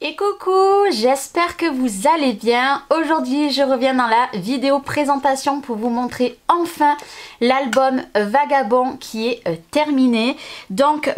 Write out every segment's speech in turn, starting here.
Et coucou, j'espère que vous allez bien. Aujourd'hui je reviens dans la vidéo présentation pour vous montrer enfin l'album Vagabond qui est terminé. Donc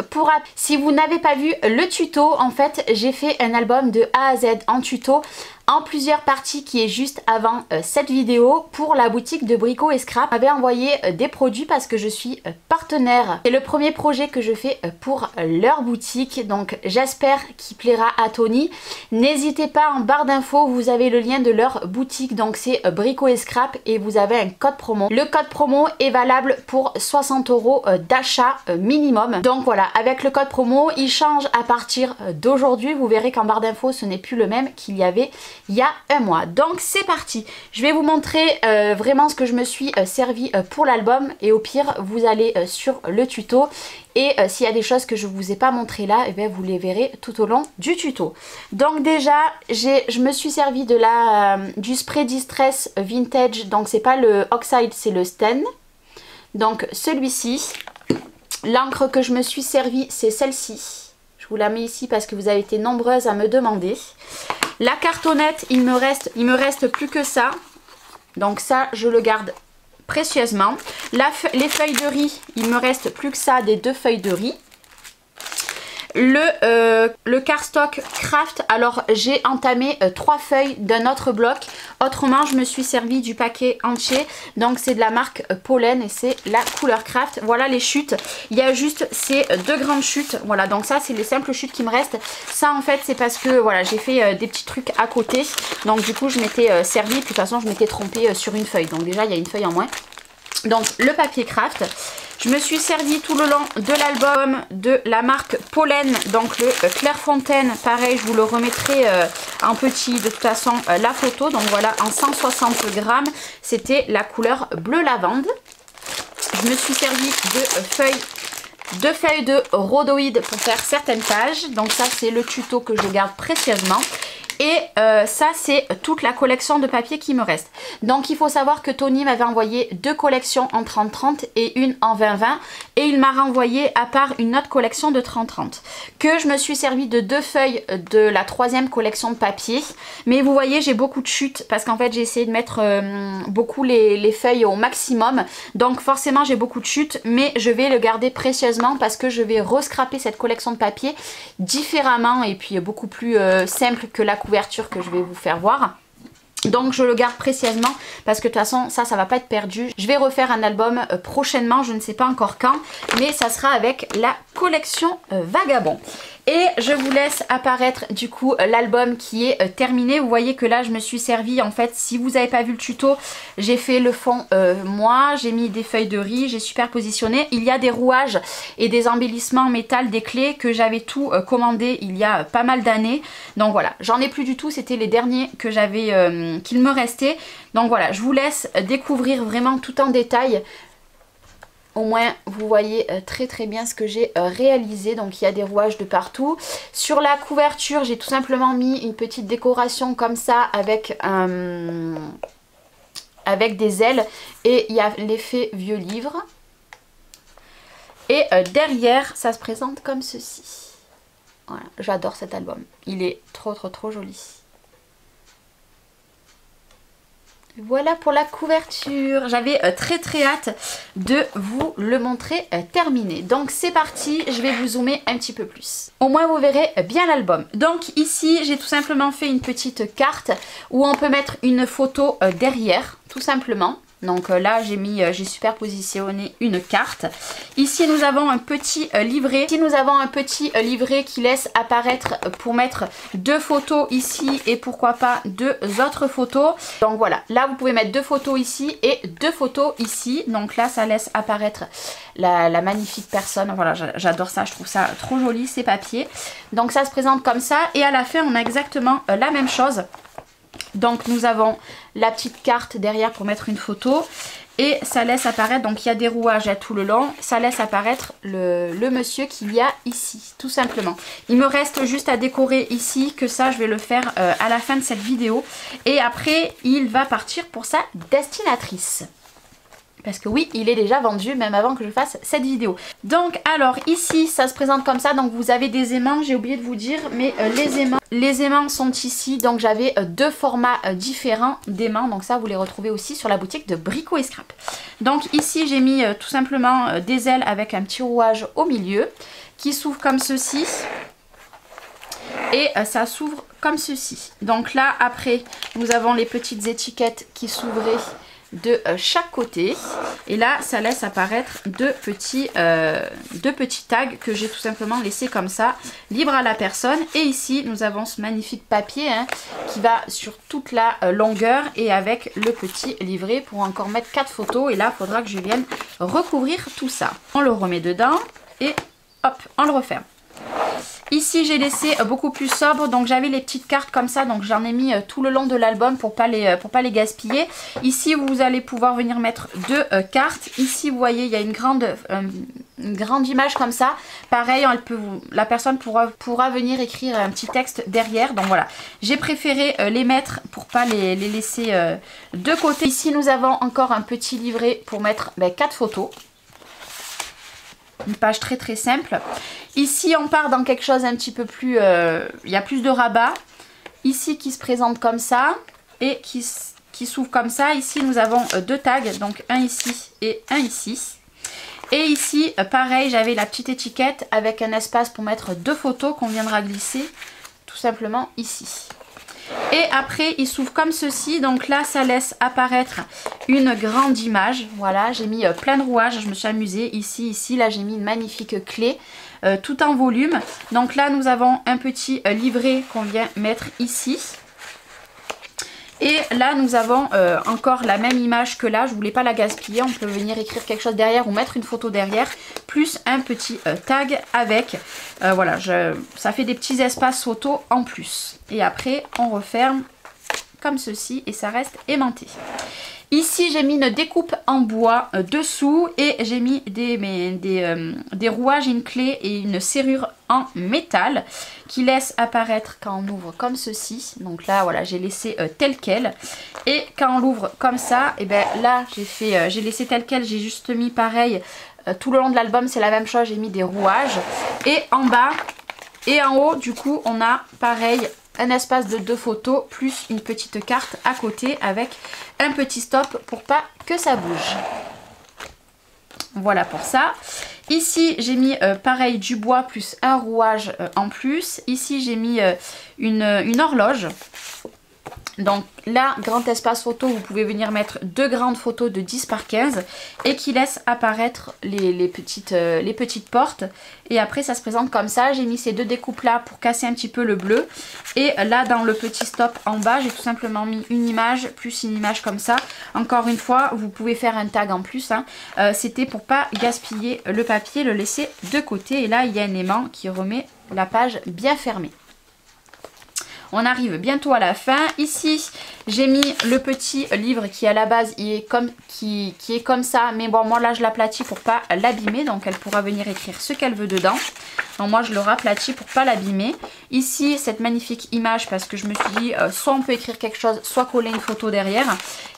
si vous n'avez pas vu le tuto, en fait j'ai fait un album de A à Z en tuto en plusieurs parties qui est juste avant cette vidéo pour la boutique de Brico et Scrap. J'avais envoyé des produits parce que je suis partenaire. C'est le premier projet que je fais pour leur boutique, donc j'espère qu'il plaira à Tony. N'hésitez pas, en barre d'infos vous avez le lien de leur boutique, donc c'est Brico et Scrap et vous avez un code promo. Le code promo est valable pour 60 € d'achat minimum. Donc voilà, avec le code promo il change à partir d'aujourd'hui. Vous verrez qu'en barre d'infos ce n'est plus le même qu'il y avait il y a un mois. Donc c'est parti, je vais vous montrer vraiment ce que je me suis servi pour l'album et au pire vous allez sur le tuto et s'il y a des choses que je vous ai pas montré là, et bien vous les verrez tout au long du tuto. Donc déjà je me suis servi de du spray Distress Vintage, donc c'est pas le Oxide, c'est le Sten, donc celui-ci. L'encre que je me suis servi c'est celle-ci, je vous la mets ici parce que vous avez été nombreuses à me demander. La cartonnette, il me reste plus que ça. Donc ça, je le garde précieusement. Les feuilles de riz, il me reste plus que ça, des 2 feuilles de riz. Le cardstock Craft, alors j'ai entamé 3 feuilles d'un autre bloc. Autrement, je me suis servi du paquet entier. Donc c'est de la marque Pollen et c'est la couleur Craft. Voilà les chutes. Il y a juste ces 2 grandes chutes. Voilà, donc ça c'est les simples chutes qui me restent. Ça en fait c'est parce que voilà, j'ai fait des petits trucs à côté. Donc du coup je m'étais servi. De toute façon je m'étais trompée sur une feuille. Donc déjà il y a une feuille en moins. Donc le papier Craft. Je me suis servi tout le long de l'album de la marque Pollen, donc le Clairefontaine. Pareil, je vous le remettrai en petit de toute façon la photo. Donc voilà, en 160 grammes, c'était la couleur bleu lavande. Je me suis servi de feuilles de rhodoïde pour faire certaines pages. Donc ça c'est le tuto que je garde précieusement. Et ça c'est toute la collection de papier qui me reste. Donc il faut savoir que Tony m'avait envoyé 2 collections en 30-30 et une en 20-20. Et il m'a renvoyé à part une autre collection de 30-30. Que je me suis servi de 2 feuilles de la 3e collection de papier. Mais vous voyez j'ai beaucoup de chutes parce qu'en fait j'ai essayé de mettre beaucoup les feuilles au maximum. Donc forcément j'ai beaucoup de chutes. Mais je vais le garder précieusement parce que je vais rescraper cette collection de papier différemment. Et puis beaucoup plus simple que la couverture que je vais vous faire voir. Donc je le garde précieusement parce que de toute façon ça va pas être perdu. Je vais refaire un album prochainement, je ne sais pas encore quand, mais ça sera avec la collection Vagabond. Et je vous laisse apparaître du coup l'album qui est terminé. Vous voyez que là je me suis servi, en fait si vous n'avez pas vu le tuto, j'ai fait le fond moi, j'ai mis des feuilles de riz, j'ai superpositionné. Il y a des rouages et des embellissements en métal, des clés que j'avais tout commandé il y a pas mal d'années. Donc voilà, j'en ai plus du tout, c'était les derniers que j'avais, qu'il me restait. Donc voilà, je vous laisse découvrir vraiment tout en détail. Au moins vous voyez très bien ce que j'ai réalisé. Donc il y a des rouages de partout. Sur la couverture j'ai tout simplement mis une petite décoration comme ça avec des ailes. Et il y a l'effet vieux livre. Et derrière ça se présente comme ceci. Voilà, j'adore cet album. Il est trop joli. Voilà pour la couverture. J'avais très hâte de vous le montrer terminé. Donc c'est parti, je vais vous zoomer un petit peu plus. Au moins vous verrez bien l'album. Donc ici j'ai tout simplement fait une petite carte où on peut mettre une photo derrière, tout simplement. Donc là j'ai superpositionné une carte. Ici nous avons un petit livret. Ici nous avons un petit livret qui laisse apparaître pour mettre 2 photos ici et pourquoi pas 2 autres photos. Donc voilà, là vous pouvez mettre 2 photos ici et 2 photos ici. Donc là ça laisse apparaître la magnifique personne. Voilà, j'adore ça, je trouve ça trop joli ces papiers. Donc ça se présente comme ça et à la fin on a exactement la même chose. Donc nous avons la petite carte derrière pour mettre une photo Et ça laisse apparaître, donc il y a des rouages tout le long, ça laisse apparaître le monsieur qu'il y a ici, tout simplement. Il me reste juste à décorer ici, que ça je vais le faire à la fin de cette vidéo. Et après il va partir pour sa destinatrice. Parce que oui, il est déjà vendu même avant que je fasse cette vidéo. Donc alors ici ça se présente comme ça. Donc vous avez des aimants, j'ai oublié de vous dire. Mais les aimants sont ici. Donc j'avais deux formats différents d'aimants. Donc ça vous les retrouvez aussi sur la boutique de Brico et Scrap. Donc ici j'ai mis tout simplement des ailes avec un petit rouage au milieu. Qui s'ouvre comme ceci. Et ça s'ouvre comme ceci. Donc là après nous avons les petites étiquettes qui s'ouvraient de chaque côté. Et là ça laisse apparaître deux petits tags que j'ai tout simplement laissé comme ça, libre à la personne. Et ici nous avons ce magnifique papier qui va sur toute la longueur et avec le petit livret pour encore mettre 4 photos. Et là il faudra que je vienne recouvrir tout ça. On le remet dedans et hop, on le referme. Ici j'ai laissé beaucoup plus sobre, donc j'avais les petites cartes comme ça, donc j'en ai mis tout le long de l'album pour pas les gaspiller. Ici vous allez pouvoir venir mettre deux cartes. Ici vous voyez il y a une grande image comme ça. Pareil, la personne pourra venir écrire un petit texte derrière. Donc voilà, j'ai préféré les mettre pour pas les laisser de côté. Ici nous avons encore un petit livret pour mettre 4 photos. Une page très très simple. Ici on part dans quelque chose un petit peu plus... il y a plus de rabat. Ici qui se présente comme ça. Et qui s'ouvre comme ça. Ici nous avons deux tags. Donc un ici et un ici. Et ici pareil, j'avais la petite étiquette avec un espace pour mettre deux photos qu'on viendra glisser tout simplement ici. Et après il s'ouvre comme ceci. Donc là ça laisse apparaître une grande image. Voilà, j'ai mis plein de rouages, je me suis amusée. Ici, là j'ai mis une magnifique clé tout en volume. Donc là nous avons un petit livret qu'on vient mettre ici. Et là nous avons encore la même image que là, je voulais pas la gaspiller, on peut venir écrire quelque chose derrière ou mettre une photo derrière, plus un petit tag avec, voilà, ça fait des petits espaces photos en plus. Et après on referme comme ceci et ça reste aimanté. Ici j'ai mis une découpe en bois dessous et j'ai mis des rouages, une clé et une serrure en métal qui laisse apparaître quand on ouvre comme ceci. Donc là voilà, j'ai laissé tel quel. Et quand on l'ouvre comme ça, et ben là j'ai laissé tel quel, j'ai juste mis pareil tout le long de l'album, c'est la même chose, j'ai mis des rouages. Et en bas et en haut du coup on a pareil un espace de 2 photos plus une petite carte à côté avec un petit stop pour pas que ça bouge. Voilà pour ça. Ici j'ai mis pareil du bois plus un rouage en plus. Ici j'ai mis une horloge. Donc là, grand espace photo, vous pouvez venir mettre deux grandes photos de 10 par 15 et qui laissent apparaître les petites portes. Et après ça se présente comme ça. J'ai mis ces deux découpes là pour casser un petit peu le bleu. Et là dans le petit stop en bas, j'ai tout simplement mis une image plus une image comme ça. Encore une fois, vous pouvez faire un tag en plus. C'était pour pas gaspiller le papier, le laisser de côté. Et là il y a un aimant qui remet la page bien fermée. On arrive bientôt à la fin. Ici, j'ai mis le petit livre qui à la base qui est comme ça. Mais bon, moi là je l'aplatis pour pas l'abîmer. Donc elle pourra venir écrire ce qu'elle veut dedans. Donc moi je le raplatis pour pas l'abîmer. Ici, cette magnifique image parce que je me suis dit soit on peut écrire quelque chose, soit coller une photo derrière.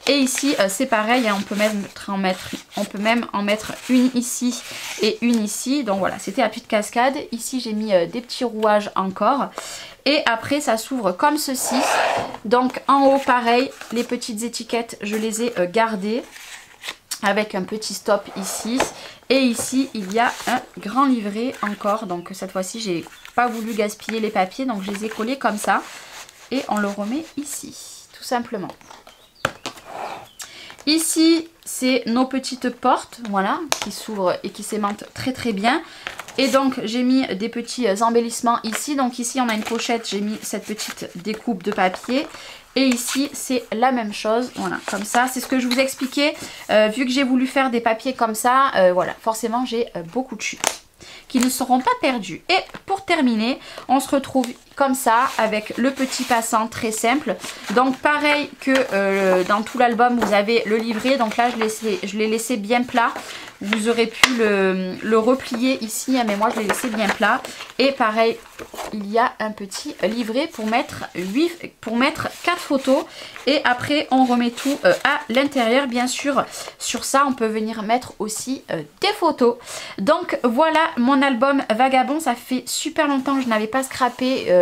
Et ici c'est pareil, on peut même en mettre une ici et une ici. Donc voilà, c'était à pied de cascade. Ici j'ai mis des petits rouages encore. Et après ça s'ouvre comme ceci. Donc en haut pareil, les petites étiquettes je les ai gardées avec un petit stop ici. Et ici il y a un grand livret encore. Donc cette fois-ci j'ai pas voulu gaspiller les papiers, donc je les ai collés comme ça. Et on le remet ici, tout simplement. Ici c'est nos petites portes, voilà, qui s'ouvrent et qui s'aimantent très très bien. Et donc j'ai mis des petits embellissements ici. Donc ici on a une pochette, j'ai mis cette petite découpe de papier. Et ici c'est la même chose, voilà, comme ça. C'est ce que je vous expliquais, vu que j'ai voulu faire des papiers comme ça, voilà, forcément j'ai beaucoup de chutes. qui ne seront pas perdus. Et pour terminer, on se retrouve comme ça avec le petit passant très simple. Donc pareil que dans tout l'album, vous avez le livret. Donc là, je l'ai laissé bien plat. Vous aurez pu le replier ici, mais moi je l'ai laissé bien plat. Et pareil, il y a un petit livret pour mettre 4 photos. Et après, on remet tout à l'intérieur. Bien sûr, sur ça, on peut venir mettre aussi des photos. Donc voilà mon album Vagabond. Ça fait super longtemps que je n'avais pas scrappé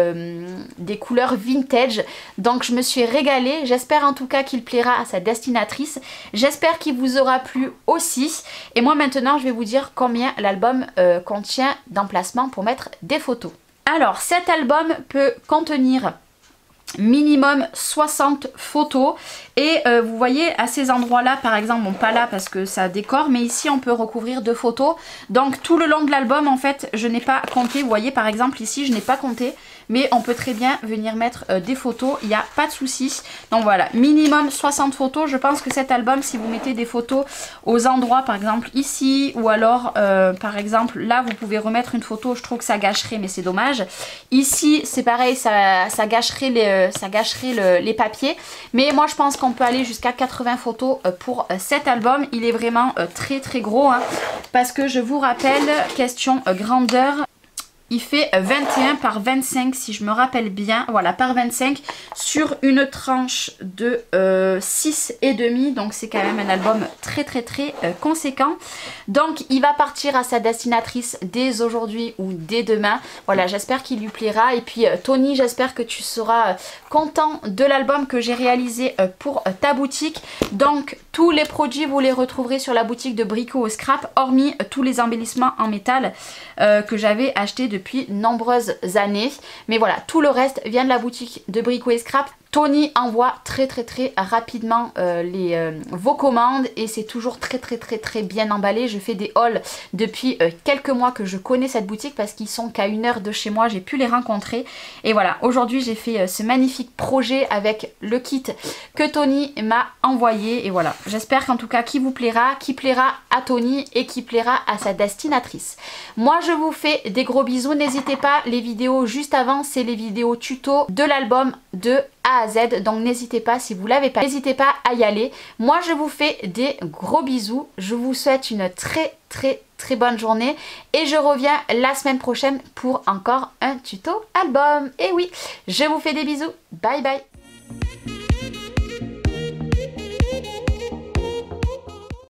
des couleurs vintage. Donc je me suis régalée. J'espère en tout cas qu'il plaira à sa destinatrice. J'espère qu'il vous aura plu aussi. Et moi maintenant, je vais vous dire combien l'album contient d'emplacements pour mettre des photos. Alors cet album peut contenir minimum 60 photos et vous voyez à ces endroits là par exemple, bon pas là parce que ça décore, mais ici on peut recouvrir 2 photos. Donc tout le long de l'album en fait je n'ai pas compté, vous voyez par exemple ici je n'ai pas compté, mais on peut très bien venir mettre des photos, il n'y a pas de souci. Donc voilà, minimum 60 photos. Je pense que cet album, si vous mettez des photos aux endroits par exemple ici, ou alors par exemple là vous pouvez remettre une photo, je trouve que ça gâcherait mais c'est dommage. Ici c'est pareil, ça gâcherait les papiers, mais moi je pense qu'on peut aller jusqu'à 80 photos pour cet album. Il est vraiment très très gros hein, parce que je vous rappelle, question grandeur, il fait 21 par 25 si je me rappelle bien, voilà, par 25 sur une tranche de 6,5, donc c'est quand même un album très très très conséquent. Donc il va partir à sa destinatrice dès aujourd'hui ou dès demain. Voilà, j'espère qu'il lui plaira. Et puis Tony, j'espère que tu seras content de l'album que j'ai réalisé pour ta boutique. Donc tous les produits vous les retrouverez sur la boutique de Brico au Scrap, hormis tous les embellissements en métal que j'avais acheté depuis nombreuses années. Mais voilà, tout le reste vient de la boutique de Brico et Scrap. Tony envoie très rapidement vos commandes et c'est toujours très bien emballé. Je fais des hauls depuis quelques mois que je connais cette boutique parce qu'ils sont qu'à 1 heure de chez moi, j'ai pu les rencontrer. Et voilà, aujourd'hui j'ai fait ce magnifique projet avec le kit que Tony m'a envoyé. Et voilà, j'espère qu'en tout cas qu'il vous plaira, qui plaira à Tony et qui plaira à sa destinatrice. Moi je vous fais des gros bisous, n'hésitez pas, les vidéos juste avant c'est les vidéos tuto de l'album de A à Z, donc n'hésitez pas, si vous l'avez pas, n'hésitez pas à y aller. Moi je vous fais des gros bisous, je vous souhaite une très bonne journée et je reviens la semaine prochaine pour encore un tuto album. Et oui, je vous fais des bisous, bye bye.